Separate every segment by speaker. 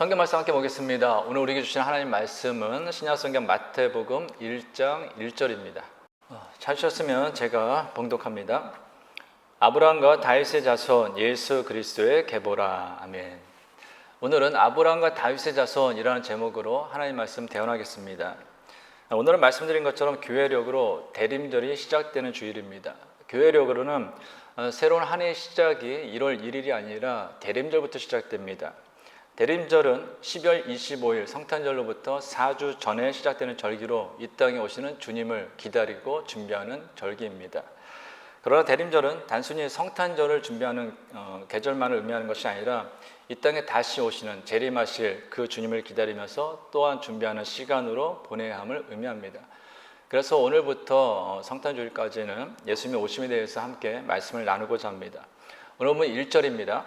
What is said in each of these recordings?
Speaker 1: 성경 말씀 함께 보겠습니다. 오늘 우리에게 주신 하나님 말씀은 신약성경 마태복음 1장 1절입니다. 찾으셨으면 제가 봉독합니다. 아브라함과 다윗의 자손 예수 그리스도의 계보라. 아멘. 오늘은 아브라함과 다윗의 자손이라는 제목으로 하나님 말씀 대언하겠습니다. 오늘은 말씀드린 것처럼 교회력으로 대림절이 시작되는 주일입니다. 교회력으로는 새로운 한 해의 시작이 1월 1일이 아니라 대림절부터 시작됩니다. 대림절은 12월 25일 성탄절로부터 4주 전에 시작되는 절기로 이 땅에 오시는 주님을 기다리고 준비하는 절기입니다. 그러나 대림절은 단순히 성탄절을 준비하는 계절만을 의미하는 것이 아니라 이 땅에 다시 오시는 재림하실 그 주님을 기다리면서 또한 준비하는 시간으로 보내야 함을 의미합니다. 그래서 오늘부터 성탄주일까지는 예수님의 오심에 대해서 함께 말씀을 나누고자 합니다. 오늘 본문 1절입니다.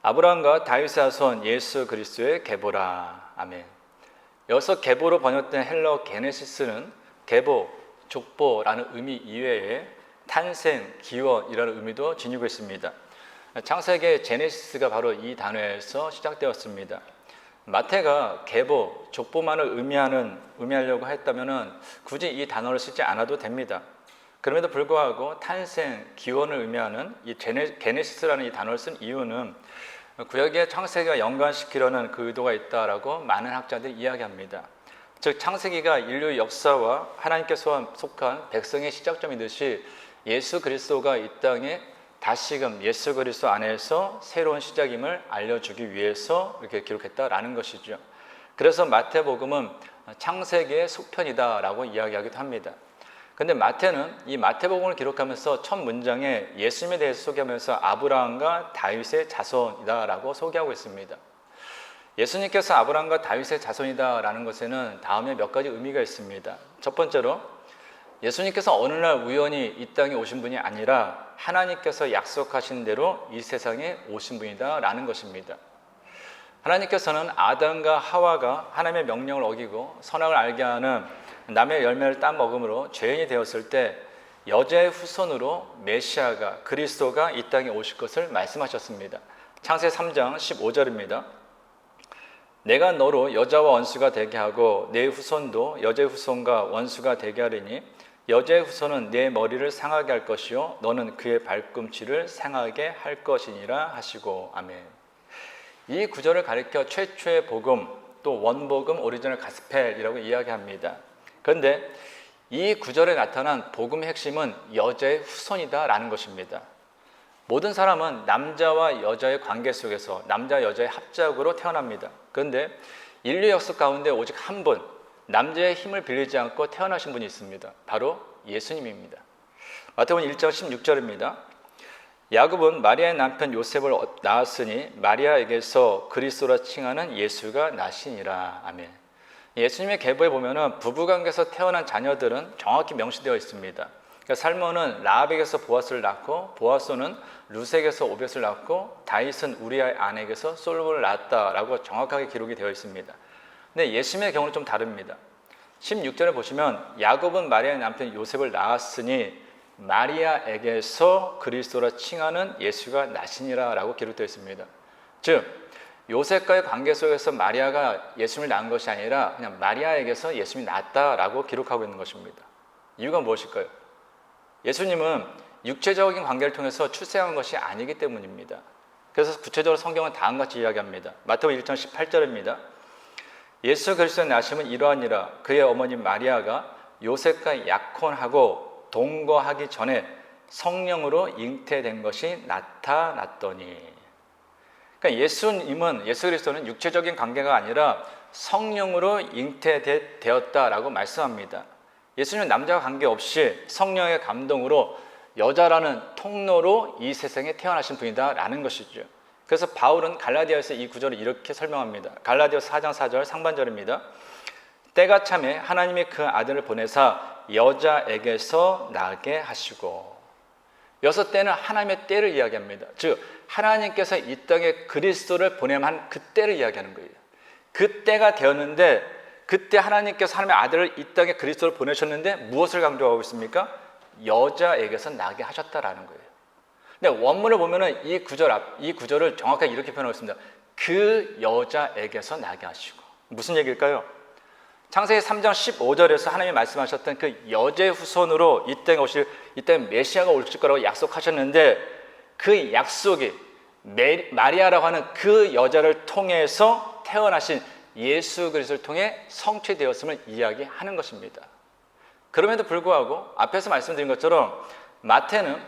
Speaker 1: 아브라함과 다윗의 자손 예수 그리스도의 계보라. 아멘. 여기서 계보로 번역된 헬러 게네시스는 계보, 족보라는 의미 이외에 탄생, 기원이라는 의미도 지니고 있습니다. 창세기의 제네시스가 바로 이 단어에서 시작되었습니다. 마태가 계보, 족보만을 의미하려고 했다면 굳이 이 단어를 쓰지 않아도 됩니다. 그럼에도 불구하고 탄생, 기원을 의미하는 이 게네시스라는 이 단어를 쓴 이유는 구약의 창세기와 연관시키려는 그 의도가 있다라고 많은 학자들이 이야기합니다. 즉 창세기가 인류의 역사와 하나님께서 속한 백성의 시작점이듯이 예수 그리스도가 이 땅에 다시금 예수 그리스도 안에서 새로운 시작임을 알려주기 위해서 이렇게 기록했다라는 것이죠. 그래서 마태복음은 창세기의 속편이다라고 이야기하기도 합니다. 근데 마태는 이 마태복음을 기록하면서 첫 문장에 예수님에 대해서 소개하면서 아브라함과 다윗의 자손이다라고 소개하고 있습니다. 예수님께서 아브라함과 다윗의 자손이다라는 것에는 다음에 몇 가지 의미가 있습니다. 첫 번째로 예수님께서 어느 날 우연히 이 땅에 오신 분이 아니라 하나님께서 약속하신 대로 이 세상에 오신 분이다라는 것입니다. 하나님께서는 아담과 하와가 하나님의 명령을 어기고 선악을 알게 하는 남의 열매를 따먹음으로 죄인이 되었을 때 여자의 후손으로 메시아가 그리스도가 이 땅에 오실 것을 말씀하셨습니다. 창세기 3장 15절입니다. 내가 너로 여자와 원수가 되게 하고 내 후손도 여자의 후손과 원수가 되게 하리니 여자의 후손은 내 머리를 상하게 할 것이요 너는 그의 발꿈치를 상하게 할 것이니라 하시고. 아멘. 이 구절을 가리켜 최초의 복음, 또 원복음 오리지널 가스펠이라고 이야기합니다. 그런데 이 구절에 나타난 복음의 핵심은 여자의 후손이다라는 것입니다. 모든 사람은 남자와 여자의 관계 속에서 남자 여자의 합작으로 태어납니다. 그런데 인류 역사 가운데 오직 한 분, 남자의 힘을 빌리지 않고 태어나신 분이 있습니다. 바로 예수님입니다. 마태복음 1장 16절입니다. 야곱은 마리아의 남편 요셉을 낳았으니 마리아에게서 그리스도라 칭하는 예수가 나시니라. 아멘. 예수님의 계보에 보면은 부부관계에서 태어난 자녀들은 정확히 명시되어 있습니다. 그러니까 살몬은 라합에게서 보아스를 낳고 보아스는 루색에서 오벳을 낳고 다윗은 우리아의 아내에게서 솔로몬을 낳았다라고 정확하게 기록이 되어 있습니다. 근데 예수님의 경우는 좀 다릅니다. 16절에 보시면 야곱은 마리아의 남편 요셉을 낳았으니 마리아에게서 그리스도라 칭하는 예수가 나시니라 라고 기록되어 있습니다. 즉 요셉과의 관계 속에서 마리아가 예수님을 낳은 것이 아니라 그냥 마리아에게서 예수님이 낳았다라고 기록하고 있는 것입니다. 이유가 무엇일까요? 예수님은 육체적인 관계를 통해서 출생한 것이 아니기 때문입니다. 그래서 구체적으로 성경은 다음과 같이 이야기합니다. 마태복음 1장 18절입니다. 예수 그리스도의 나심은 이러하니라. 그의 어머니 마리아가 요셉과 약혼하고 동거하기 전에 성령으로 잉태된 것이 나타났더니. 그러니까 예수 그리스도는 육체적인 관계가 아니라 성령으로 잉태되었다라고 말씀합니다. 예수님은 남자와 관계없이 성령의 감동으로 여자라는 통로로 이 세상에 태어나신 분이다라는 것이죠. 그래서 바울은 갈라디아에서 이 구절을 이렇게 설명합니다. 갈라디아서 4장 4절 상반절입니다. 때가 참에 하나님이 그 아들을 보내사 여자에게서 나게 하시고. 여섯 때는 하나님의 때를 이야기합니다. 즉 하나님께서 이 땅에 그리스도를 보내면 그 때를 이야기하는 거예요. 그 때가 되었는데 그때 하나님께서 하나님의 아들을 이 땅에 그리스도를 보내셨는데 무엇을 강조하고 있습니까? 여자에게서 나게 하셨다라는 거예요. 근데 원문을 보면은 이 구절을 정확하게 이렇게 표현하고 있습니다. 그 여자에게서 나게 하시고. 무슨 얘기일까요? 창세기 3장 15절에서 하나님이 말씀하셨던 그 여자의 후손으로 이 땅에 오실, 이 땅에 메시아가 오실 거라고 약속하셨는데, 그 약속이 마리아라고 하는 그 여자를 통해서 태어나신 예수 그리스도를 통해 성취되었음을 이야기하는 것입니다. 그럼에도 불구하고 앞에서 말씀드린 것처럼 마태는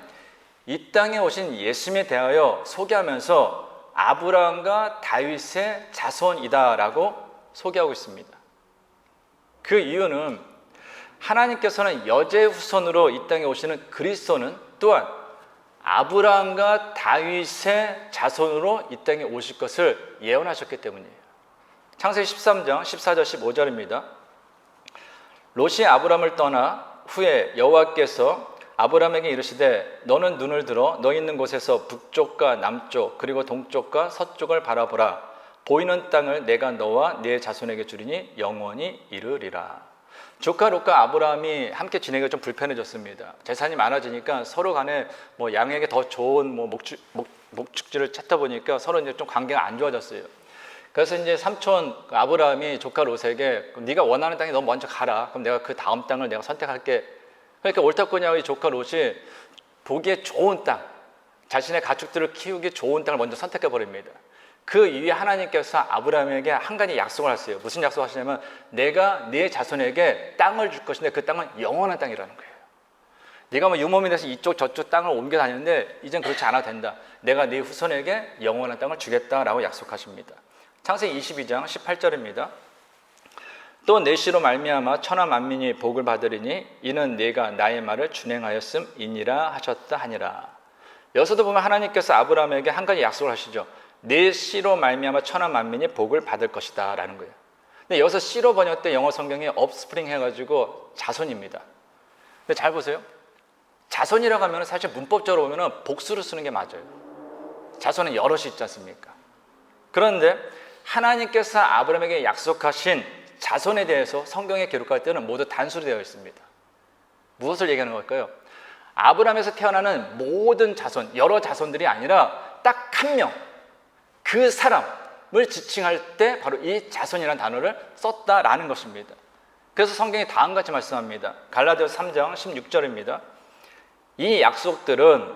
Speaker 1: 이 땅에 오신 예수님에 대하여 소개하면서 아브라함과 다윗의 자손이다라고 소개하고 있습니다. 그 이유는 하나님께서는 여자의 후손으로 이 땅에 오시는 그리스도는 또한 아브라함과 다윗의 자손으로 이 땅에 오실 것을 예언하셨기 때문이에요. 창세기 13장 14절 15절입니다. 롯이 아브라함을 떠나 후에 여호와께서 아브라함에게 이르시되 너는 눈을 들어 너 있는 곳에서 북쪽과 남쪽 그리고 동쪽과 서쪽을 바라보라. 보이는 땅을 내가 너와 네 자손에게 주리니 영원히 이르리라. 조카 롯과 아브라함이 함께 지내기가 좀 불편해졌습니다. 재산이 많아지니까 서로 간에 뭐 양에게 더 좋은 목축지를 찾다 보니까 서로 이제 좀 관계가 안 좋아졌어요. 그래서 이제 삼촌 아브라함이 조카 롯에게 네가 원하는 땅에 너 먼저 가라. 그럼 내가 그 다음 땅을 내가 선택할게. 그러니까 옳다거냐고 이 조카 롯이 보기에 좋은 땅, 자신의 가축들을 키우기 좋은 땅을 먼저 선택해 버립니다. 그 이후에 하나님께서 아브라함에게 한 가지 약속을 하세요. 무슨 약속을 하시냐면 내가 네 자손에게 땅을 줄 것인데 그 땅은 영원한 땅이라는 거예요. 네가 뭐 유목민이 돼서 이쪽 저쪽 땅을 옮겨 다니는데 이젠 그렇지 않아도 된다. 내가 네 후손에게 영원한 땅을 주겠다라고 약속하십니다. 창세기 22장 18절입니다. 또 내 씨로 말미암아 천하 만민이 복을 받으리니 이는 네가 나의 말을 준행하였음이니라 하셨다 하니라. 여기서도 보면 하나님께서 아브라함에게 한 가지 약속을 하시죠. 내 씨로 말미암아 천하 만민이 복을 받을 것이다 라는 거예요. 근데 여기서 씨로 번역된 영어 성경에 업스프링 해가지고 자손입니다. 근데 잘 보세요. 자손이라고 하면 사실 문법적으로 보면 복수를 쓰는 게 맞아요. 자손은 여럿이 있지 않습니까? 그런데 하나님께서 아브라함에게 약속하신 자손에 대해서 성경에 기록할 때는 모두 단수로 되어 있습니다. 무엇을 얘기하는 걸까요? 아브라함에서 태어나는 모든 자손, 여러 자손들이 아니라 딱 한 명, 그 사람을 지칭할 때 바로 이 자손이라는 단어를 썼다라는 것입니다. 그래서 성경이 다음과 같이 말씀합니다. 갈라디아서 3장 16절입니다. 이 약속들은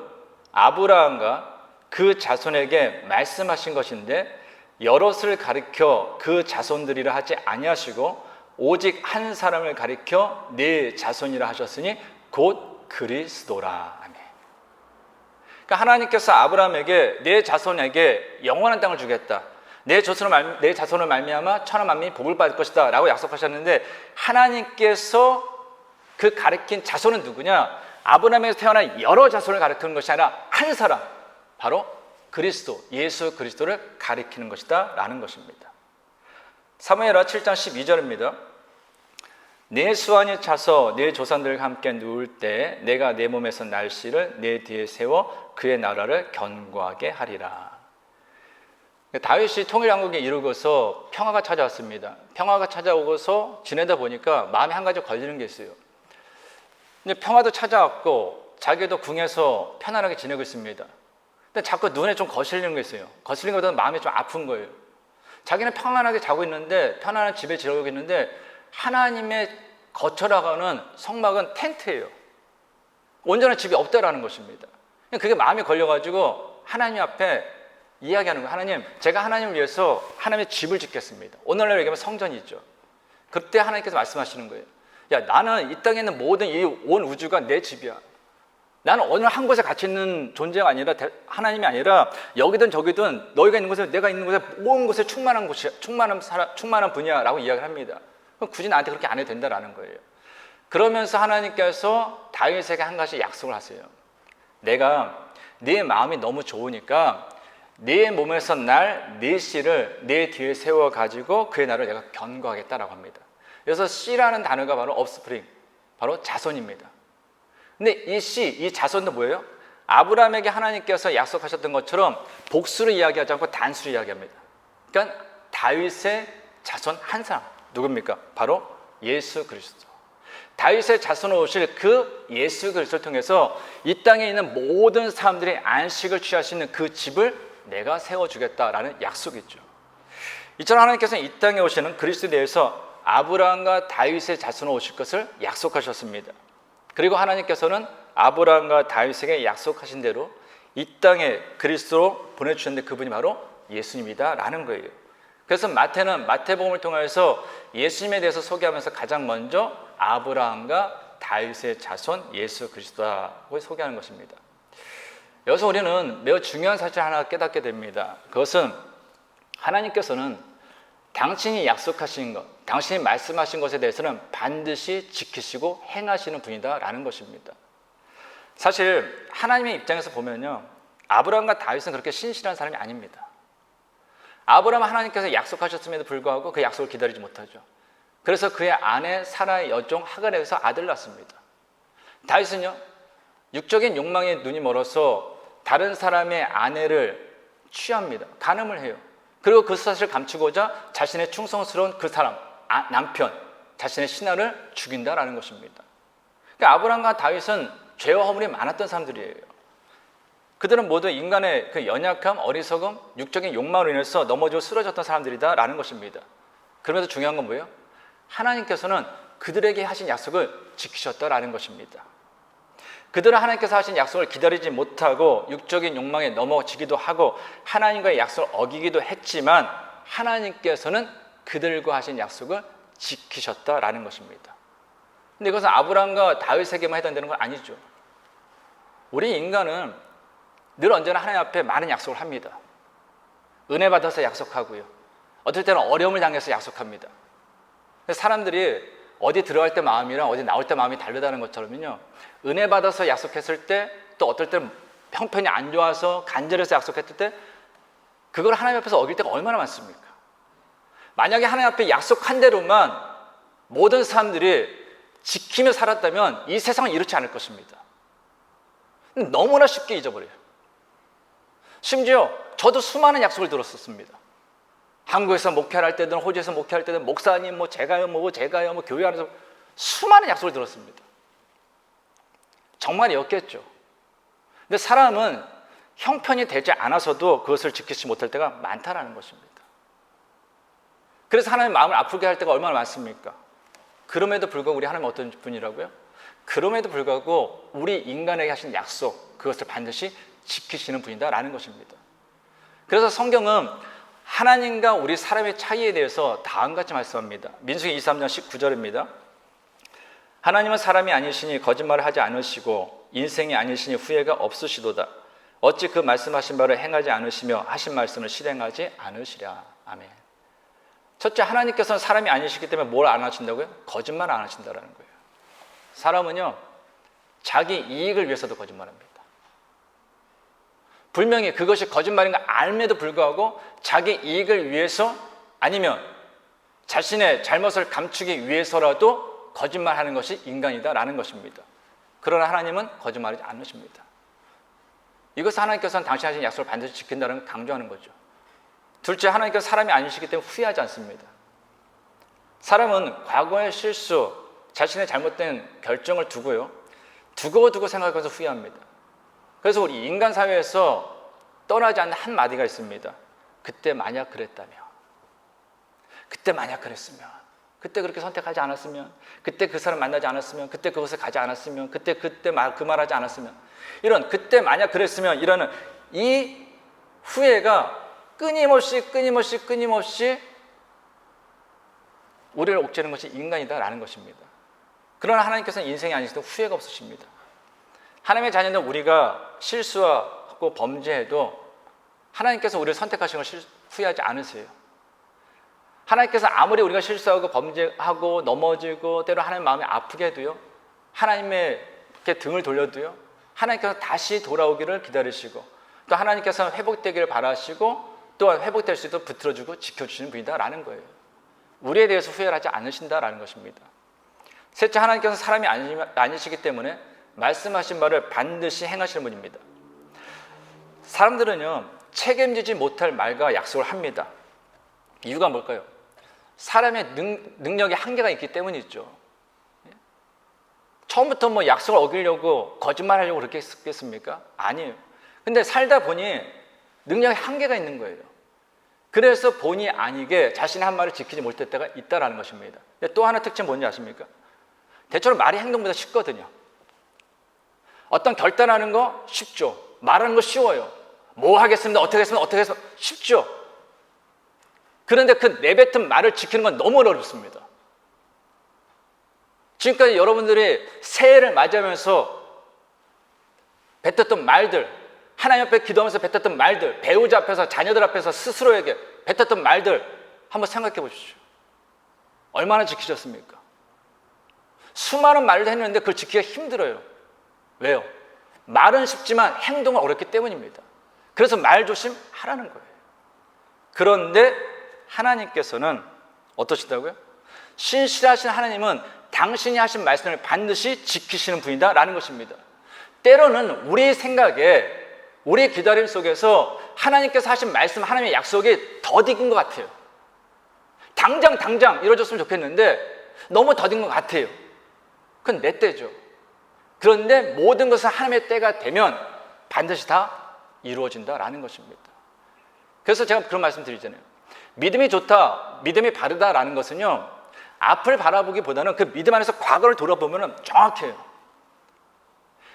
Speaker 1: 아브라함과 그 자손에게 말씀하신 것인데 여럿을 가리켜 그 자손들이라 하지 아니하시고 오직 한 사람을 가리켜 네 자손이라 하셨으니 곧 그리스도라. 아멘. 그러니까 하나님께서 아브라함에게 내 자손에게 영원한 땅을 주겠다. 내 자손을 말미암아 천하 만민이 복을 받을 것이다 라고 약속하셨는데 하나님께서 그 가리킨 자손은 누구냐? 아브라함에서 태어난 여러 자손을 가리키는 것이 아니라 한 사람, 바로 그리스도, 예수 그리스도를 가리키는 것이다 라는 것입니다. 사무엘하 7장 12절입니다. 내 수완이 차서 내 조상들과 함께 누울 때 내가 내 몸에서 날씨를 내 뒤에 세워 그의 나라를 견고하게 하리라. 다윗이 통일왕국에 이르고서 평화가 찾아왔습니다. 평화가 찾아오고서 지내다 보니까 마음에 한 가지 걸리는 게 있어요. 근데 평화도 찾아왔고 자기도 궁에서 편안하게 지내고 있습니다. 근데 자꾸 눈에 좀 거슬리는 게 있어요. 거슬리는 것보다 마음이 좀 아픈 거예요. 자기는 평안하게 자고 있는데, 편안한 집에 지내고 있는데 하나님의 거쳐나가는 성막은 텐트예요. 온전한 집이 없다라는 것입니다. 그게 마음에 걸려가지고 하나님 앞에 이야기하는 거예요. 하나님, 제가 하나님을 위해서 하나님의 집을 짓겠습니다. 오늘날 얘기하면 성전이 있죠. 그때 하나님께서 말씀하시는 거예요. 야, 나는 이 땅에 있는 모든 이 온 우주가 내 집이야. 나는 어느 한 곳에 갇혀 있는 존재가 아니라 하나님이 아니라 여기든 저기든 너희가 있는 곳에 내가 있는 곳에 모든 곳에 충만한 곳이야. 충만한 분야라고 이야기를 합니다. 그럼 굳이 나한테 그렇게 안 해도 된다라는 거예요. 그러면서 하나님께서 다윗에게 한 가지 약속을 하세요. 내가 네 마음이 너무 좋으니까 네 몸에서 날 네 씨를 내 뒤에 세워가지고 그의 나를 내가 견고하겠다라고 합니다. 그래서 씨라는 단어가 바로 offspring, 바로 자손입니다. 근데 이 씨, 이 자손도 뭐예요? 아브라함에게 하나님께서 약속하셨던 것처럼 복수를 이야기하지 않고 단수를 이야기합니다. 그러니까 다윗의 자손 한 사람, 누굽니까? 바로 예수 그리스도. 다윗의 자손으로 오실 그 예수 그리스도를 통해서 이 땅에 있는 모든 사람들이 안식을 취할 수 있는 그 집을 내가 세워주겠다라는 약속이죠. 이처럼 하나님께서는 이 땅에 오시는 그리스도에 대해서 아브라함과 다윗의 자손으로 오실 것을 약속하셨습니다. 그리고 하나님께서는 아브라함과 다윗에게 약속하신 대로 이 땅에 그리스도로 보내주셨는데 그분이 바로 예수님이다 라는 거예요. 그래서 마태는 마태복음을 통해서 예수님에 대해서 소개하면서 가장 먼저 아브라함과 다윗의 자손 예수 그리스도라고 소개하는 것입니다. 여기서 우리는 매우 중요한 사실 하나 깨닫게 됩니다. 그것은 하나님께서는 당신이 약속하신 것, 당신이 말씀하신 것에 대해서는 반드시 지키시고 행하시는 분이다라는 것입니다. 사실 하나님의 입장에서 보면요, 아브라함과 다윗은 그렇게 신실한 사람이 아닙니다. 아브라함은 하나님께서 약속하셨음에도 불구하고 그 약속을 기다리지 못하죠. 그래서 그의 아내 사라의 여종 하갈에서 아들을 낳습니다. 다윗은요, 육적인 욕망에 눈이 멀어서 다른 사람의 아내를 취합니다. 간음을 해요. 그리고 그 사실을 감추고자 자신의 충성스러운 그 사람, 남편, 자신의 신하를 죽인다라는 것입니다. 그러니까 아브라함과 다윗은 죄와 허물이 많았던 사람들이에요. 그들은 모두 인간의 그 연약함, 어리석음, 육적인 욕망으로 인해서 넘어지고 쓰러졌던 사람들이다라는 것입니다. 그러면서 중요한 건 뭐예요? 하나님께서는 그들에게 하신 약속을 지키셨다라는 것입니다. 그들은 하나님께서 하신 약속을 기다리지 못하고 육적인 욕망에 넘어지기도 하고 하나님과의 약속을 어기기도 했지만 하나님께서는 그들과 하신 약속을 지키셨다라는 것입니다. 근데 이것은 아브라함과 다윗에게만 해당되는 건 아니죠. 우리 인간은 늘 언제나 하나님 앞에 많은 약속을 합니다. 은혜 받아서 약속하고요. 어떨 때는 어려움을 당해서 약속합니다. 사람들이 어디 들어갈 때 마음이랑 어디 나올 때 마음이 다르다는 것처럼요, 은혜 받아서 약속했을 때 또 어떨 때는 형편이 안 좋아서 간절해서 약속했을 때 그걸 하나님 앞에서 어길 때가 얼마나 많습니까? 만약에 하나님 앞에 약속한 대로만 모든 사람들이 지키며 살았다면 이 세상은 이렇지 않을 것입니다. 너무나 쉽게 잊어버려요. 심지어 저도 수많은 약속을 들었었습니다. 한국에서 목회를 할 때든 호주에서 목회할 때든 목사님 제가요 교회 안에서 수많은 약속을 들었습니다. 정말이었겠죠. 근데 사람은 형편이 되지 않아서도 그것을 지키지 못할 때가 많다라는 것입니다. 그래서 하나님 마음을 아프게 할 때가 얼마나 많습니까? 그럼에도 불구하고 우리 하나님은 어떤 분이라고요? 그럼에도 불구하고 우리 인간에게 하신 약속, 그것을 반드시 지키시는 분이다라는 것입니다. 그래서 성경은 하나님과 우리 사람의 차이에 대해서 다음같이 말씀합니다. 민수기 23장 19절입니다. 하나님은 사람이 아니시니 거짓말을 하지 않으시고 인생이 아니시니 후회가 없으시도다. 어찌 그 말씀하신 바를 행하지 않으시며 하신 말씀을 실행하지 않으시랴. 아멘. 첫째, 하나님께서는 사람이 아니시기 때문에 뭘 안 하신다고요? 거짓말 안 하신다는 거예요. 사람은요, 자기 이익을 위해서도 거짓말합니다. 분명히 그것이 거짓말인 걸 알면도 불구하고 자기 이익을 위해서 아니면 자신의 잘못을 감추기 위해서라도 거짓말하는 것이 인간이다라는 것입니다. 그러나 하나님은 거짓말하지 않으십니다. 이것은 하나님께서는 당신 하신 약속을 반드시 지킨다는 걸 강조하는 거죠. 둘째, 하나님께서 사람이 아니시기 때문에 후회하지 않습니다. 사람은 과거의 실수, 자신의 잘못된 결정을 두고 생각하면서 후회합니다. 그래서 우리 인간 사회에서 떠나지 않는 한 마디가 있습니다. 그때 만약 그랬다면, 그때 만약 그랬으면, 그때 그렇게 선택하지 않았으면, 그때 그 사람 만나지 않았으면, 그때 그곳에 가지 않았으면, 그때 그 말하지 않았으면, 이런 그때 만약 그랬으면 이라는 이 후회가 끊임없이 우리를 옥죄는 것이 인간이다라는 것입니다. 그러나 하나님께서는 인생이 아니시도 후회가 없으십니다. 하나님의 자녀는 우리가 실수하고 범죄해도 하나님께서 우리를 선택하신 걸 후회하지 않으세요. 하나님께서 아무리 우리가 실수하고 범죄하고 넘어지고 때로 하나님 마음이 아프게 해도요, 하나님께 등을 돌려도요, 하나님께서 다시 돌아오기를 기다리시고 또 하나님께서 회복되기를 바라시고 또한 회복될 수 있도록 붙들어주고 지켜주시는 분이다라는 거예요. 우리에 대해서 후회를 하지 않으신다라는 것입니다. 셋째, 하나님께서 사람이 아니시기 때문에 말씀하신 바를 반드시 행하시는 분입니다. 사람들은요, 책임지지 못할 말과 약속을 합니다. 이유가 뭘까요? 사람의 능력에 한계가 있기 때문이죠. 처음부터 약속을 어기려고 거짓말하려고 그렇게 했겠습니까? 아니에요. 근데 살다 보니 능력의 한계가 있는 거예요. 그래서 본의 아니게 자신의 한 말을 지키지 못할 때가 있다는 것입니다. 또 하나 특징 뭔지 아십니까? 대체로 말이 행동보다 쉽거든요. 어떤 결단하는 거 쉽죠. 말하는 거 쉬워요. 뭐 하겠습니다. 어떻게 하겠습니다. 쉽죠. 그런데 그 내뱉은 말을 지키는 건 너무 어렵습니다. 지금까지 여러분들이 새해를 맞이하면서 뱉었던 말들, 하나님 앞에 기도하면서 뱉었던 말들, 배우자 앞에서, 자녀들 앞에서 스스로에게 뱉었던 말들 한번 생각해 보십시오. 얼마나 지키셨습니까? 수많은 말을 했는데 그걸 지키기가 힘들어요. 왜요? 말은 쉽지만 행동은 어렵기 때문입니다. 그래서 말 조심하라는 거예요. 그런데 하나님께서는 어떠시다고요? 신실하신 하나님은 당신이 하신 말씀을 반드시 지키시는 분이다 라는 것입니다. 때로는 우리 생각에, 우리 기다림 속에서 하나님께서 하신 말씀, 하나님의 약속이 더딘 것 같아요. 당장 이루어졌으면 좋겠는데 너무 더딘 것 같아요. 그건 내 때죠. 그런데 모든 것은 하나님의 때가 되면 반드시 다 이루어진다라는 것입니다. 그래서 제가 그런 말씀 드리잖아요. 믿음이 좋다, 믿음이 바르다라는 것은요, 앞을 바라보기보다는 그 믿음 안에서 과거를 돌아보면 정확해요.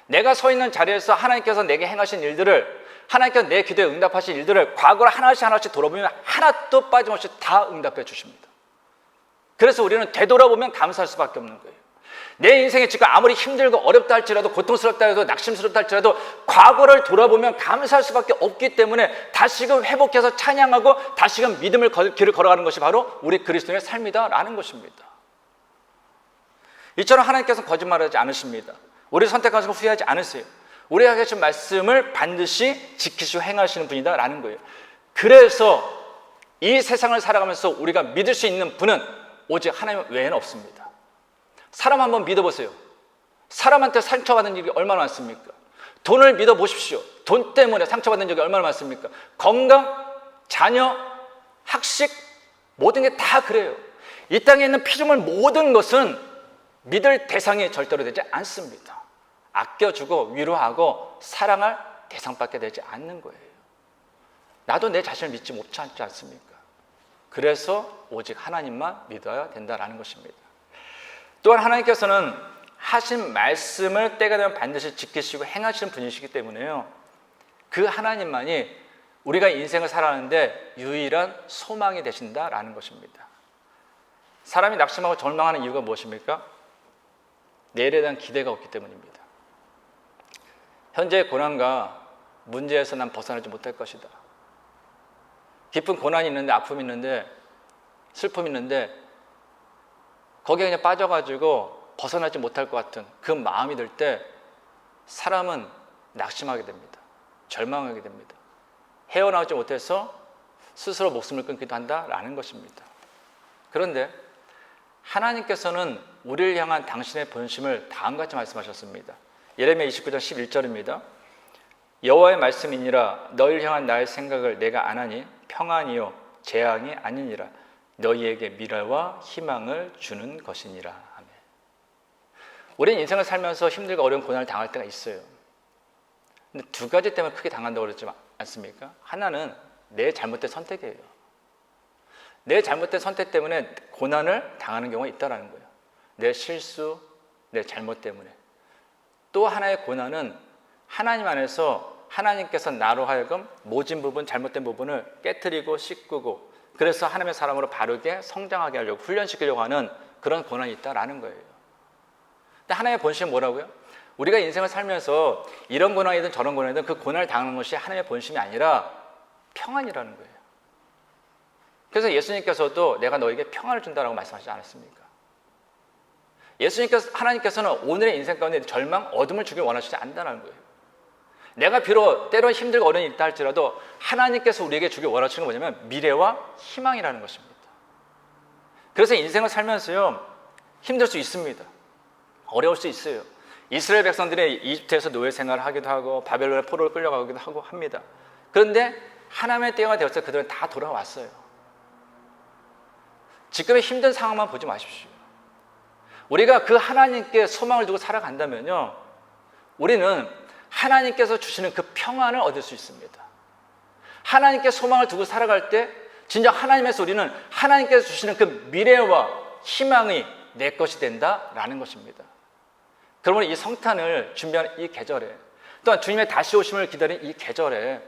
Speaker 1: 내가 서 있는 자리에서 하나님께서 내게 행하신 일들을, 하나님께서 내 기도에 응답하신 일들을 과거를 하나씩 돌아보면 하나도 빠짐없이 다 응답해 주십니다. 그래서 우리는 되돌아보면 감사할 수밖에 없는 거예요. 내 인생에 지금 아무리 힘들고 어렵다 할지라도, 고통스럽다 해도, 낙심스럽다 할지라도 과거를 돌아보면 감사할 수밖에 없기 때문에 다시금 회복해서 찬양하고 다시금 길을 걸어가는 것이 바로 우리 그리스도인의 삶이다라는 것입니다. 이처럼 하나님께서는 거짓말하지 않으십니다. 우리 선택하시고 후회하지 않으세요. 우리가 하신 말씀을 반드시 지키시고 행하시는 분이다라는 거예요. 그래서 이 세상을 살아가면서 우리가 믿을 수 있는 분은 오직 하나님 외에는 없습니다. 사람 한번 믿어보세요. 사람한테 상처받은 일이 얼마나 많습니까? 돈을 믿어보십시오. 돈 때문에 상처받은 적이 얼마나 많습니까? 건강, 자녀, 학식, 모든 게 다 그래요. 이 땅에 있는 피조물 모든 것은 믿을 대상이 절대로 되지 않습니다. 아껴주고 위로하고 사랑할 대상밖에 되지 않는 거예요. 나도 내 자신을 믿지 못하지 않습니까? 그래서 오직 하나님만 믿어야 된다는 것입니다. 또한 하나님께서는 하신 말씀을 때가 되면 반드시 지키시고 행하시는 분이시기 때문에요, 그 하나님만이 우리가 인생을 살아가는데 유일한 소망이 되신다라는 것입니다. 사람이 낙심하고 절망하는 이유가 무엇입니까? 내일에 대한 기대가 없기 때문입니다. 현재의 고난과 문제에서 난 벗어나지 못할 것이다. 깊은 고난이 있는데, 아픔이 있는데, 슬픔이 있는데 거기에 그냥 빠져가지고 벗어나지 못할 것 같은 그 마음이 들 때 사람은 낙심하게 됩니다. 절망하게 됩니다. 헤어나오지 못해서 스스로 목숨을 끊기도 한다라는 것입니다. 그런데 하나님께서는 우리를 향한 당신의 본심을 다음과 같이 말씀하셨습니다. 예레미야 29장 11절입니다. 여호와의 말씀이니라. 너희를 향한 나의 생각을 내가 아나니 평안이요 재앙이 아니니라. 너희에게 미래와 희망을 주는 것이니라. 아멘. 우리는 인생을 살면서 힘들고 어려운 고난을 당할 때가 있어요. 근데 두 가지 때문에 크게 당한다고 그러지 않습니까? 하나는 내 잘못된 선택이에요. 내 잘못된 선택 때문에 고난을 당하는 경우가 있다는 거예요. 내 실수, 내 잘못 때문에. 또 하나의 고난은 하나님 안에서 하나님께서 나로 하여금 모진 부분, 잘못된 부분을 깨트리고 씻고, 그래서 하나님의 사람으로 바르게 성장하게 하려고, 훈련시키려고 하는 그런 고난이 있다라는 거예요. 근데 하나님의 본심은 뭐라고요? 우리가 인생을 살면서 이런 고난이든 저런 고난이든 그 고난을 당하는 것이 하나님의 본심이 아니라 평안이라는 거예요. 그래서 예수님께서도 내가 너에게 평안을 준다라고 말씀하시지 않았습니까? 하나님께서는 오늘의 인생 가운데 절망, 어둠을 주길 원하시지 않는다는 거예요. 내가 비록 때론 힘들고 어려운 일이 있다 할지라도 하나님께서 우리에게 주길 원하시는 건 뭐냐면 미래와 희망이라는 것입니다. 그래서 인생을 살면서요, 힘들 수 있습니다. 어려울 수 있어요. 이스라엘 백성들이 이집트에서 노예 생활을 하기도 하고 바벨론의 포로를 끌려가기도 하고 합니다. 그런데 하나님의 때가 되었을 때 그들은 다 돌아왔어요. 지금의 힘든 상황만 보지 마십시오. 우리가 그 하나님께 소망을 두고 살아간다면요, 우리는 하나님께서 주시는 그 평안을 얻을 수 있습니다. 하나님께 소망을 두고 살아갈 때 진정 하나님에서 우리는 하나님께서 주시는 그 미래와 희망이 내 것이 된다라는 것입니다. 그러므로 이 성탄을 준비하는 이 계절에, 또한 주님의 다시 오심을 기다리는 이 계절에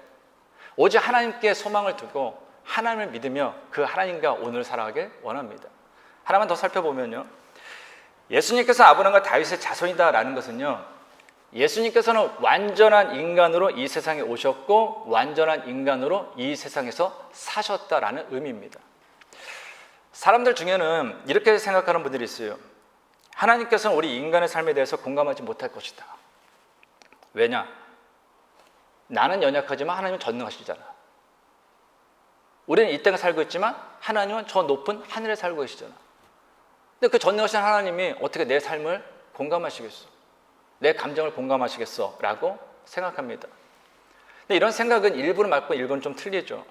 Speaker 1: 오직 하나님께 소망을 두고 하나님을 믿으며 그 하나님과 오늘 살아가길 원합니다. 하나만 더 살펴보면요, 예수님께서 아브라함과 다윗의 자손이다라는 것은요, 예수님께서는 완전한 인간으로 이 세상에 오셨고 완전한 인간으로 이 세상에서 사셨다라는 의미입니다. 사람들 중에는 이렇게 생각하는 분들이 있어요. 하나님께서는 우리 인간의 삶에 대해서 공감하지 못할 것이다. 왜냐? 나는 연약하지만 하나님은 전능하시잖아. 우리는 이 땅에 살고 있지만 하나님은 저 높은 하늘에 살고 계시잖아. 근데 그 전능하신 하나님이 어떻게 내 삶을 공감하시겠어? 내 감정을 공감하시겠어? 라고 생각합니다. 근데 이런 생각은 일부는 맞고 일부는 좀 틀리죠.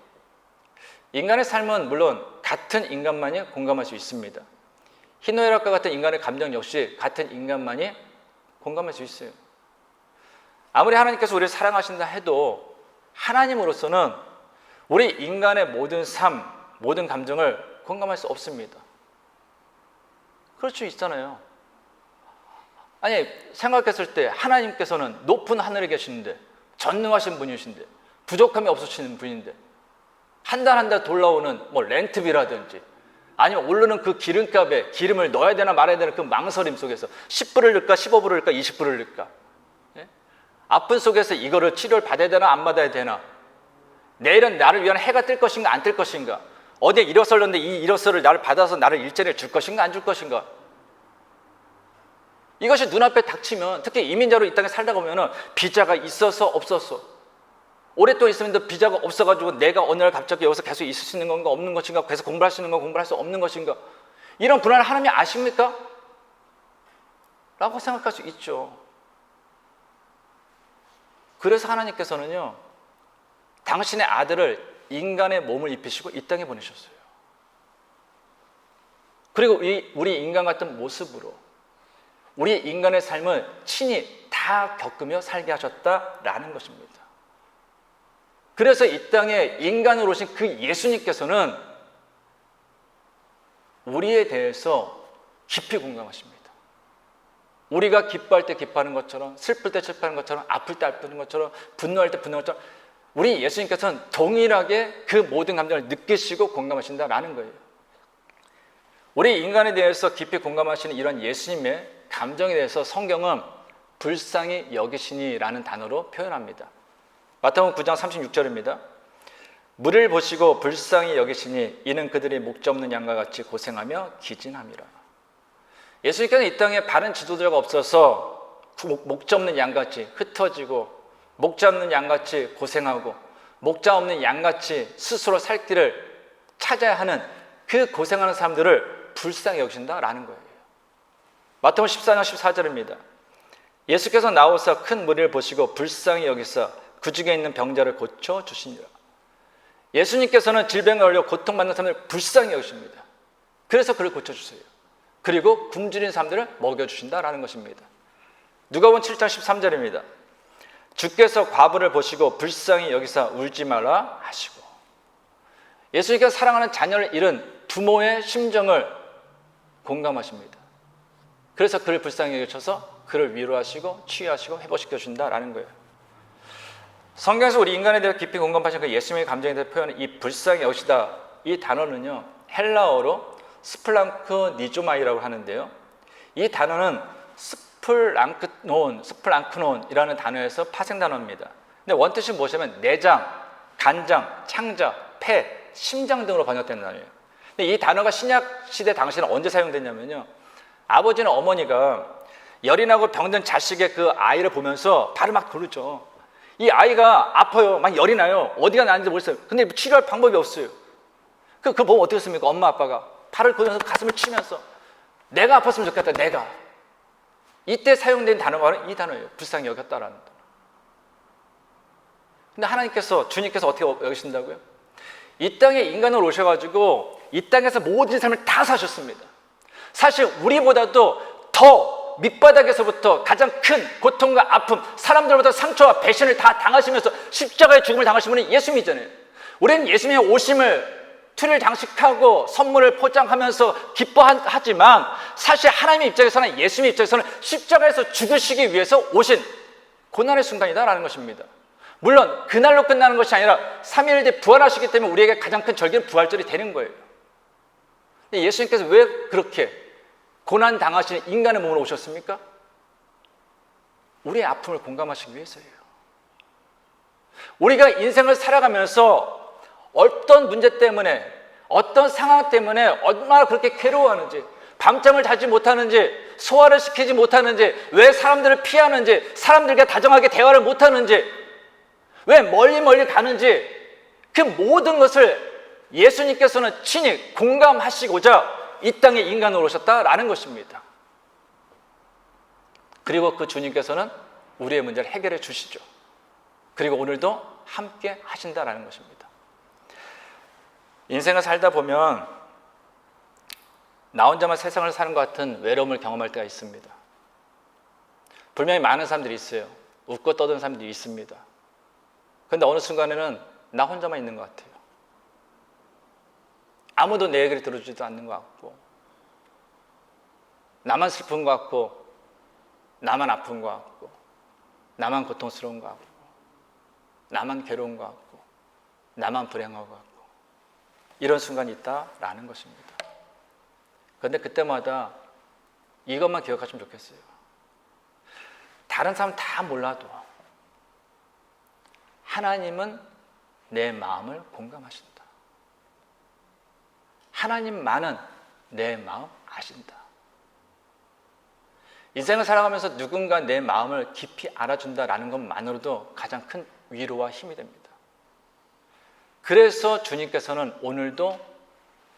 Speaker 1: 인간의 삶은 물론 같은 인간만이 공감할 수 있습니다. 희노애락과 같은 인간의 감정 역시 같은 인간만이 공감할 수 있어요. 아무리 하나님께서 우리를 사랑하신다 해도 하나님으로서는 우리 인간의 모든 삶, 모든 감정을 공감할 수 없습니다. 그럴 수 있잖아요. 아니, 생각했을 때 하나님께서는 높은 하늘에 계시는데, 전능하신 분이신데, 부족함이 없으시는 분인데, 한 달 한 달 돌아오는 렌트비라든지 아니면 오르는 그 기름값에 기름을 넣어야 되나 말아야 되나 그 망설임 속에서 10불을 넣을까 15불을 넣을까 20불을 넣을까, 예? 아픈 속에서 이거를 치료를 받아야 되나 안 받아야 되나, 내일은 나를 위한 해가 뜰 것인가 안 뜰 것인가, 어디에 일어설렸는데 이 일어설을 나를 받아서 나를 일자리에 줄 것인가 안 줄 것인가, 이것이 눈앞에 닥치면, 특히 이민자로 이 땅에 살다 보면 비자가 있어서 없었어, 오랫동안 있으면 비자가 없어가지고 내가 어느 날 갑자기 여기서 계속 있을 수 있는 건가 없는 것인가, 계속 공부할 수 있는 건가 공부할 수 없는 것인가, 이런 불안을 하나님이 아십니까? 라고 생각할 수 있죠. 그래서 하나님께서는요, 당신의 아들을 인간의 몸을 입히시고 이 땅에 보내셨어요. 그리고 우리 인간 같은 모습으로 우리 인간의 삶을 친히 다 겪으며 살게 하셨다라는 것입니다. 그래서 이 땅에 인간으로 오신 그 예수님께서는 우리에 대해서 깊이 공감하십니다. 우리가 기뻐할 때 기뻐하는 것처럼, 슬플 때 슬퍼하는 것처럼, 아플 때 아픈 것처럼, 분노할 때 분노할 것처럼 우리 예수님께서는 동일하게 그 모든 감정을 느끼시고 공감하신다라는 거예요. 우리 인간에 대해서 깊이 공감하시는 이런 예수님의 감정에 대해서 성경은 불쌍히 여기시니라는 단어로 표현합니다. 마태복음 9장 36절입니다. 물을 보시고 불쌍히 여기시니 이는 그들이 목자 없는 양과 같이 고생하며 기진함이라. 예수님께서는 이 땅에 바른 지도자가 없어서 목자 없는 양같이 흩어지고, 목자 없는 양같이 고생하고, 목자 없는 양같이 스스로 살 길을 찾아야 하는 그 고생하는 사람들을 불쌍히 여기신다라는 거예요. 마태복음 14장 14절입니다. 예수께서 나오사 큰 무리를 보시고 불쌍히 여기사 그 중에 있는 병자를 고쳐 주시니라. 예수님께서는 질병에 걸려 고통받는 사람들을 불쌍히 여기십니다. 그래서 그를 고쳐주세요. 그리고 굶주린 사람들을 먹여주신다라는 것입니다. 누가복음 7장 13절입니다. 주께서 과부를 보시고 불쌍히 여기사 울지 말라 하시고. 예수님께서 사랑하는 자녀를 잃은 부모의 심정을 공감하십니다. 그래서 그를 불쌍히 여기셔서 그를 위로하시고 치유하시고 회복시켜 주신다라는 거예요. 성경에서 우리 인간에 대해 깊이 공감하신 그 예수님의 감정에 대해 표현한 이 불쌍히 여기시다, 이 단어는요, 헬라어로 스플랑크니조마이라고 하는데요, 이 단어는 스플랑크논이라는 단어에서 파생 단어입니다. 근데 원뜻이 무엇이냐면 내장, 간장, 창자, 폐, 심장 등으로 번역된 단어예요. 근데 이 단어가 신약 시대 당시에는 언제 사용됐냐면요, 아버지나 어머니가 열이 나고 병든 자식의 그 아이를 보면서 발을 막 고르죠. 이 아이가 아파요, 막 열이 나요, 어디가 나는지 모르겠어요. 근데 치료할 방법이 없어요. 그거 보면 어떻게 했습니까? 엄마 아빠가 발을 고르면서 가슴을 치면서 내가 아팠으면 좋겠다, 내가. 이때 사용된 단어가 바로 이 단어예요. 불쌍히 여겼다라는 단어. 근데 하나님께서, 주님께서 어떻게 여기신다고요? 이 땅에 인간으로 오셔가지고 이 땅에서 모든 삶을 다 사셨습니다. 사실 우리보다도 더 밑바닥에서부터 가장 큰 고통과 아픔, 사람들보다 상처와 배신을 다 당하시면서 십자가의 죽음을 당하신 분이 예수님이잖아요. 우리는 예수님의 오심을 틀을 장식하고 선물을 포장하면서 기뻐하지만 사실 하나님의 입장에서는, 예수님의 입장에서는 십자가에서 죽으시기 위해서 오신 고난의 순간이다라는 것입니다. 물론 그날로 끝나는 것이 아니라 3일 뒤에 부활하시기 때문에 우리에게 가장 큰 절기는 부활절이 되는 거예요. 근데 예수님께서 왜 그렇게 고난 당하시는 인간의 몸으로 오셨습니까? 우리의 아픔을 공감하시기 위해서예요. 우리가 인생을 살아가면서 어떤 문제 때문에, 어떤 상황 때문에 얼마나 그렇게 괴로워하는지, 밤잠을 자지 못하는지, 소화를 시키지 못하는지, 왜 사람들을 피하는지, 사람들과 다정하게 대화를 못하는지, 왜 멀리 가는지, 그 모든 것을 예수님께서는 친히 공감하시고자 이 땅에 인간으로 오셨다라는 것입니다. 그리고 그 주님께서는 우리의 문제를 해결해 주시죠. 그리고 오늘도 함께 하신다라는 것입니다. 인생을 살다 보면 나 혼자만 세상을 사는 것 같은 외로움을 경험할 때가 있습니다. 분명히 많은 사람들이 있어요. 웃고 떠드는 사람들이 있습니다. 그런데 어느 순간에는 나 혼자만 있는 것 같아요. 아무도 내 얘기를 들어주지도 않는 것 같고, 나만 슬픈 것 같고, 나만 아픈 것 같고, 나만 고통스러운 것 같고, 나만 괴로운 것 같고, 나만 불행한 것 같고, 이런 순간이 있다라는 것입니다. 그런데 그때마다 이것만 기억하시면 좋겠어요. 다른 사람 다 몰라도 하나님은 내 마음을 공감하신다. 하나님만은 내 마음 아신다. 인생을 살아가면서 누군가 내 마음을 깊이 알아준다라는 것만으로도 가장 큰 위로와 힘이 됩니다. 그래서 주님께서는 오늘도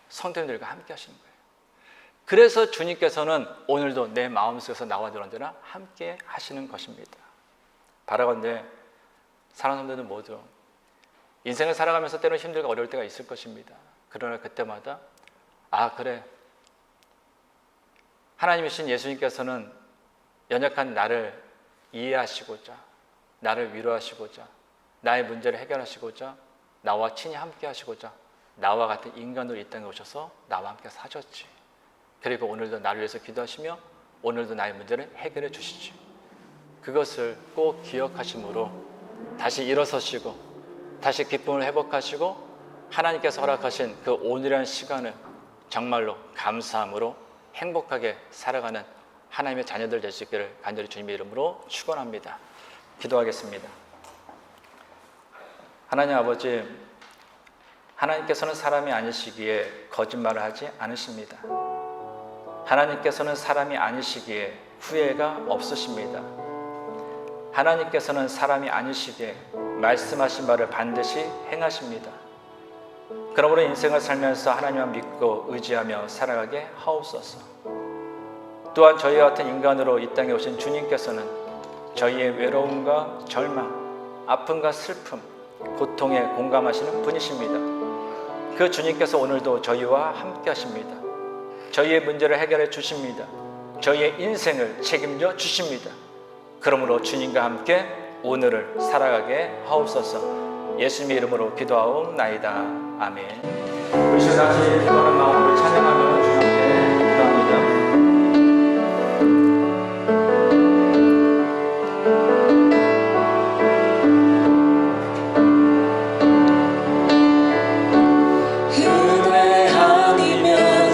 Speaker 1: 성도님들과 함께 하시는 거예요. 그래서 주님께서는 오늘도 내 마음속에서 나와 늘 언제나 함께 하시는 것입니다. 바라건대 사랑하는 성도들 모두 인생을 살아가면서 때로는 힘들고 어려울 때가 있을 것입니다. 그러나 그때마다 그래, 하나님이신 예수님께서는 연약한 나를 이해하시고자, 나를 위로하시고자, 나의 문제를 해결하시고자, 나와 친히 함께 하시고자 나와 같은 인간으로 이 땅에 오셔서 나와 함께 사셨지. 그리고 오늘도 나를 위해서 기도하시며 오늘도 나의 문제를 해결해 주시지. 그것을 꼭 기억하심으로 다시 일어서시고 다시 기쁨을 회복하시고 하나님께서 허락하신 그 오늘이라는 시간을 정말로 감사함으로 행복하게 살아가는 하나님의 자녀들 될 수 있기를 간절히 주님의 이름으로 축원합니다. 기도하겠습니다. 하나님 아버지, 하나님께서는 사람이 아니시기에 거짓말을 하지 않으십니다. 하나님께서는 사람이 아니시기에 후회가 없으십니다. 하나님께서는 사람이 아니시기에 말씀하신 바를 반드시 행하십니다. 그러므로 인생을 살면서 하나님만 믿고 의지하며 살아가게 하옵소서. 또한 저희와 같은 인간으로 이 땅에 오신 주님께서는 저희의 외로움과 절망, 아픔과 슬픔, 고통에 공감하시는 분이십니다. 그 주님께서 오늘도 저희와 함께 하십니다. 저희의 문제를 해결해 주십니다. 저희의 인생을 책임져 주십니다. 그러므로 주님과 함께 오늘을 살아가게 하옵소서. 예수님의 이름으로 기도하옵나이다. 아멘. 우리 시간 다시 기도하는 마음으로 찬양하며 주님께 기도합니다.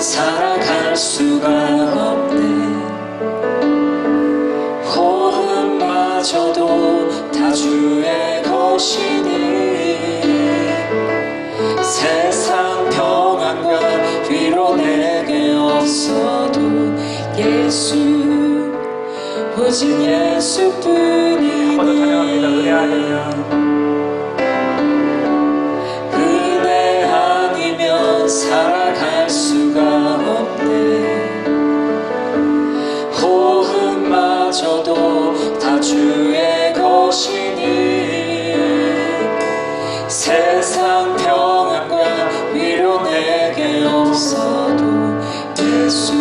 Speaker 2: 살아갈 수가 없네. 호흡마저도 다 주의 것이니 세상 평안과 위로 내게 없어도 예수, 오직 예수뿐이니.
Speaker 1: 한번 더 찬양합니다. 은혜 아니면
Speaker 2: 살아갈 수가 없네. 호흡마저도 다 주의 것이니 세상 평안과 위로 내게 없어도 예수,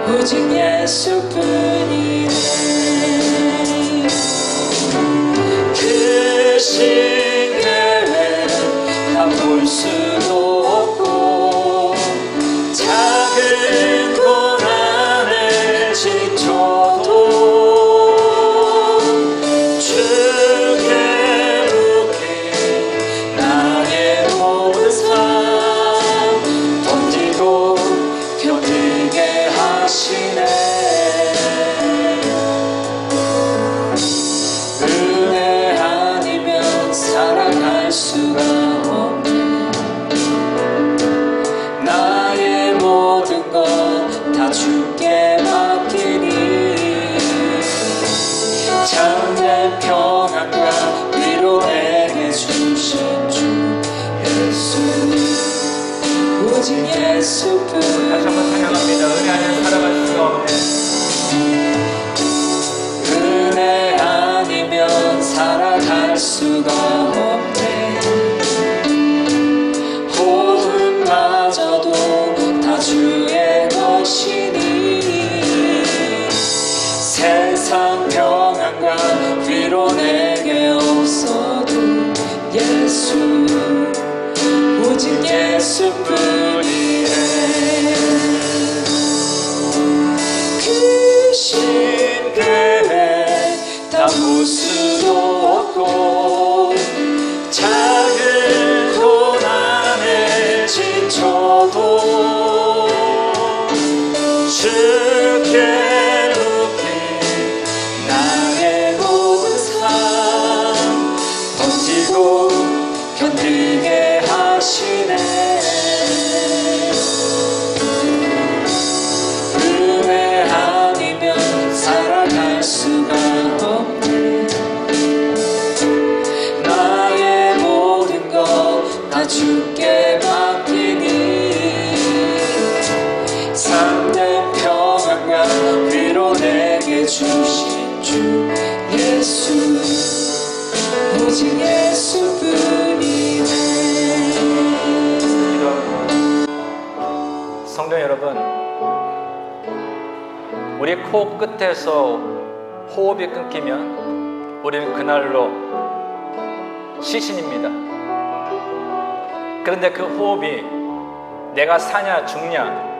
Speaker 2: 오직 예수뿐이네. 그 신 계획은 예수뿐.
Speaker 1: 다시 한번 찬양합니다. 은혜 아니면 살아갈 수가 없네.
Speaker 2: 은혜 아니면 살아갈 수가 없네. 호흡마저도 다 주의 것이니 세상 평안과 위로 내게 없어도 예수 오직 예수뿐이래. 그 신께 다 볼 수도 없고 작은 고난에 지쳐도 주께 높이 나의 모든 삶 버티고 견디게 하시네. 은혜 아니면 살아갈 수가 없네. 나의 모든 것 다 주께 맡기니 참된 평안과 위로 내게 주신 주 예수 오직 예수뿐이네.
Speaker 1: 성도 여러분, 우리 코 끝에서 호흡이 끊기면 우리는 그날로 시신입니다. 그런데 그 호흡이 내가 사냐 죽냐,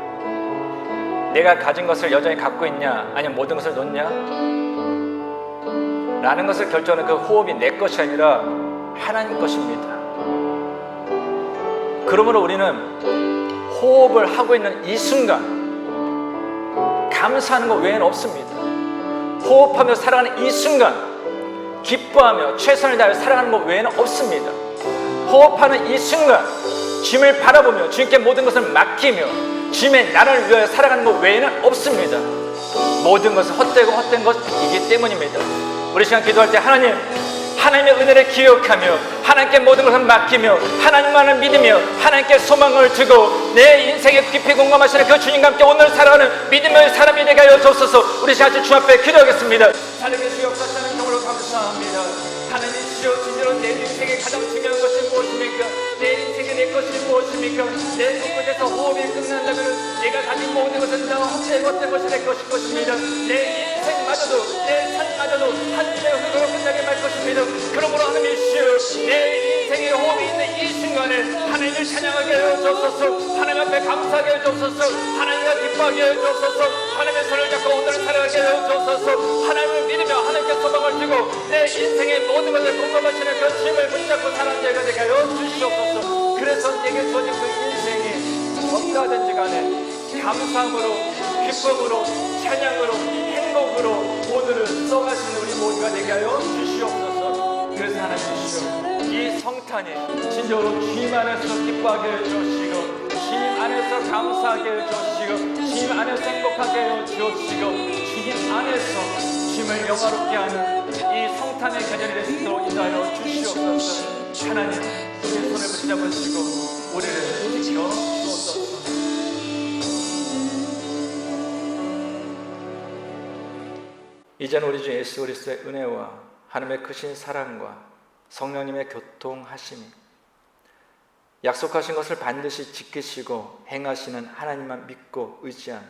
Speaker 1: 내가 가진 것을 여전히 갖고 있냐 아니면 모든 것을 놓냐 라는 것을 결정하는 그 호흡이 내 것이 아니라 하나님 것입니다. 그러므로 우리는 호흡을 하고 있는 이 순간 감사하는 것 외에는 없습니다. 호흡하며 살아가는 이 순간 기뻐하며 최선을 다해 살아가는 것 외에는 없습니다. 호흡하는 이 순간 주님을 바라보며 주님께 모든 것을 맡기며 주님의 나라를 위하여 살아가는 것 외에는 없습니다. 모든 것은 헛되고 헛된 것이기 때문입니다. 우리 시간 기도할 때 하나님의 은혜를 기억하며 하나님께 모든 것을 맡기며 하나님만을 믿으며 하나님께 소망을 두고 내 인생에 깊이 공감하시는 그 주님과 함께 오늘 살아가는 믿음의 사람이 되게 하여 주옵소서. 우리 시간 주 앞에 기도하겠습니다. 하나님의 주 역사하는 경우로 감사합니다. 하나님이시여, 진정으로 내 인생에 가장 중요한 것이 무엇입니까? 내 인생에 내 것이 무엇입니까? 내 손끝에서 호흡이 끝난다면 내가 가진 모든 것은 다 헛된 것이 될 것입니다. 내 인생마저도 내 삶마저도 하늘의 흐름으로 끝나게 말 것입니다. 그러므로 하나님이시여, 내 인생에 호흡이 있는 이 순간에 하나님을 찬양하게 하여 주옵소서. 하나님 앞에 감사하게 하여 주옵소서. 하나님과 기뻐하게 하여 주옵소서. 하나님의 손을 잡고 오늘을 살아가게 하여 주옵소서. 하나님을 믿으며 하나님께 소망을 두고 내 인생의 모든 것을 공감하시는 그 주님을 붙잡고 사는 자가 되게 하여 주시옵소서. 그래서 내게 주어진 그 인생이 어떠하든지 간에 감사함으로 기쁨으로 찬양으로 행복으로 오늘을 써가시는 우리 모두가 되게 하여 주시옵소서. 그래서 하나님이시여, 이 성탄이 진정으로 주님 안에서 기뻐하게 해주시고 주님 안에서 감사하게 해주시고 주님 안에서 행복하게 해주시고 주님 안에서 주님을 영화롭게 하는 이 성탄의 계절이 되시도록 인도하여 주시옵소서. 하나님, 우리의 손을 붙잡으시고 우리를 지켜 주옵소서. 이제는 우리 주 예수 그리스도의 은혜와 하나님의 크신 사랑과 성령님의 교통하심이 약속하신 것을 반드시 지키시고 행하시는 하나님만 믿고 의지하며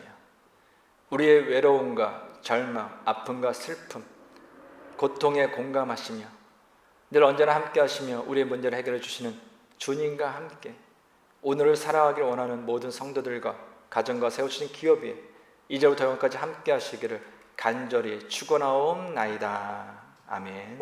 Speaker 1: 우리의 외로움과 절망, 아픔과 슬픔, 고통에 공감하시며 늘 언제나 함께 하시며 우리의 문제를 해결해 주시는 주님과 함께 오늘을 살아가기를 원하는 모든 성도들과 가정과 세우시는 기업 위에 이제부터 영원까지 함께 하시기를 간절히 축원하옵나이다. 아멘.